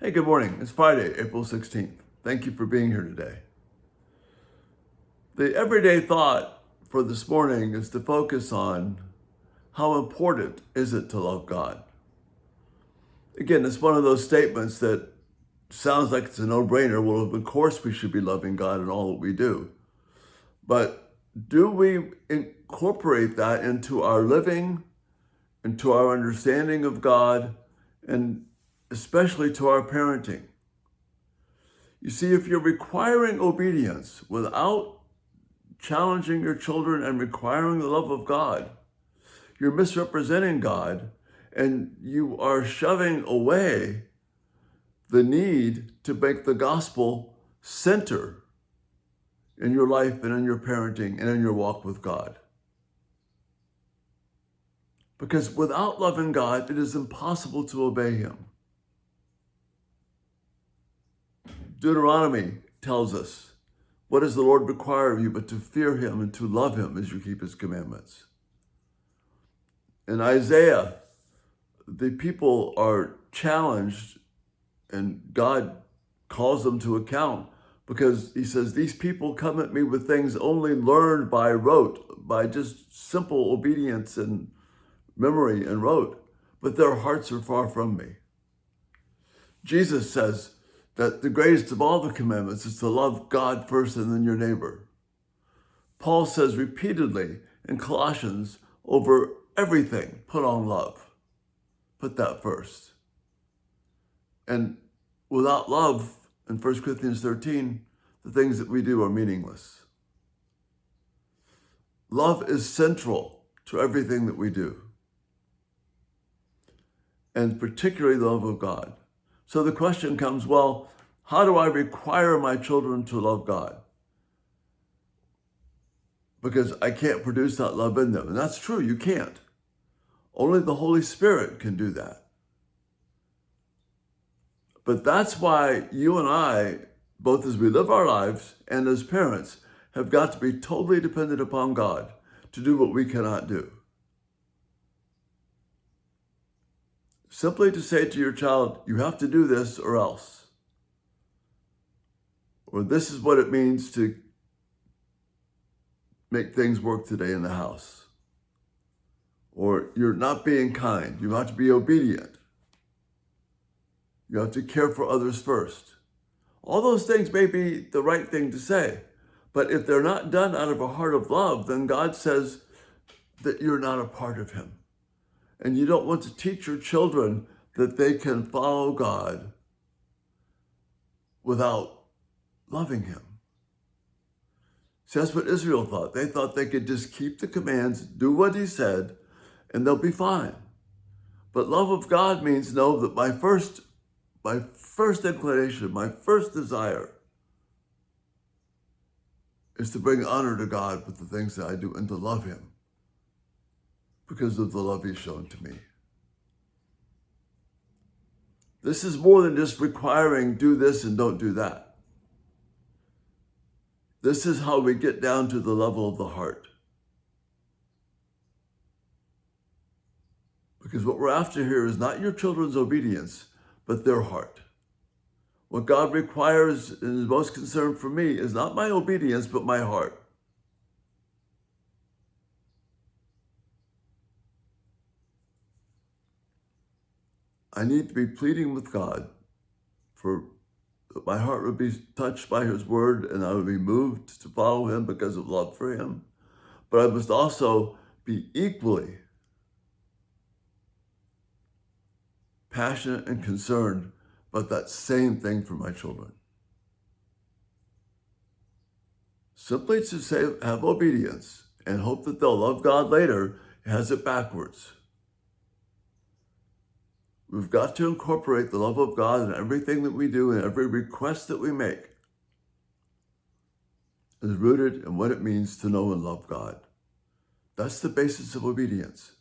Hey, good morning. It's Friday, April 16th. Thank you for being here today. The everyday thought for this morning is to focus on how important is it to love God? Again, it's one of those statements that sounds like it's a no-brainer. Well, of course we should be loving God in all that we do. But do we incorporate that into our living, into our understanding of God, and especially to our parenting? You see, if you're requiring obedience without challenging your children and requiring the love of God, you're misrepresenting God, and you are shoving away the need to make the gospel center in your life and in your parenting and in your walk with God. Because without loving God, it is impossible to obey Him. Deuteronomy tells us, what does the Lord require of you but to fear Him and to love Him as you keep His commandments? In Isaiah, the people are challenged and God calls them to account because He says, these people come at me with things only learned by rote, by just simple obedience and memory and rote, but their hearts are far from me. Jesus says that the greatest of all the commandments is to love God first and then your neighbor. Paul says repeatedly in Colossians, over everything, put on love. Put that first. And without love, in 1 Corinthians 13, the things that we do are meaningless. Love is central to everything that we do, and particularly the love of God. So the question comes, well, how do I require my children to love God? Because I can't produce that love in them. And that's true, you can't. Only the Holy Spirit can do that. But that's why you and I, both as we live our lives and as parents, have got to be totally dependent upon God to do what we cannot do. Simply to say to your child, you have to do this or else. Or this is what it means to make things work today in the house. Or you're not being kind. You have to be obedient. You have to care for others first. All those things may be the right thing to say, but if they're not done out of a heart of love, then God says that you're not a part of Him. And you don't want to teach your children that they can follow God without loving Him. See, that's what Israel thought. They thought they could just keep the commands, do what He said, and they'll be fine. But love of God means know that my first inclination, my first desire is to bring honor to God with the things that I do and to love Him because of the love He's shown to me. This is more than just requiring do this and don't do that. This is how we get down to the level of the heart. Because what we're after here is not your children's obedience, but their heart. What God requires and is most concerned for me is not my obedience, but my heart. I need to be pleading with God for that my heart would be touched by His word and I would be moved to follow Him because of love for Him. But I must also be equally passionate and concerned about that same thing for my children. Simply to say, have obedience and hope that they'll love God later has it backwards. We've got to incorporate the love of God in everything that we do and every request that we make is rooted in what it means to know and love God. That's the basis of obedience.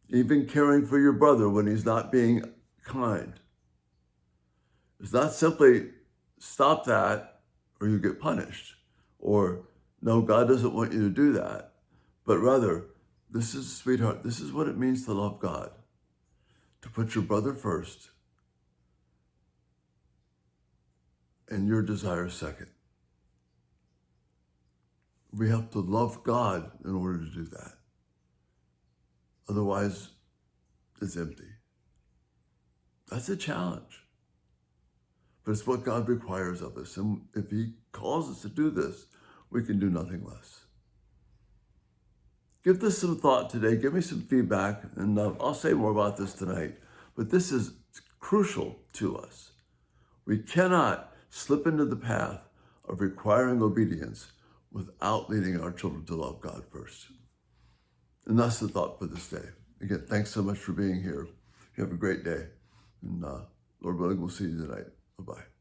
Even caring for your brother when he's not being kind. It's not simply stop that or you get punished. Or no, God doesn't want you to do that. But rather, this is, sweetheart, this is what it means to love God. To put your brother first and your desire second. We have to love God in order to do that. Otherwise, it's empty. That's a challenge. But it's what God requires of us. And if he calls us to do this, we can do nothing less. Give this some thought today. Give me some feedback. And I'll say more about this tonight. But this is crucial to us. We cannot slip into the path of requiring obedience without leading our children to love God first. And that's the thought for this day. Again, thanks so much for being here. You have a great day. And Lord willing, we'll see you tonight. Bye-bye.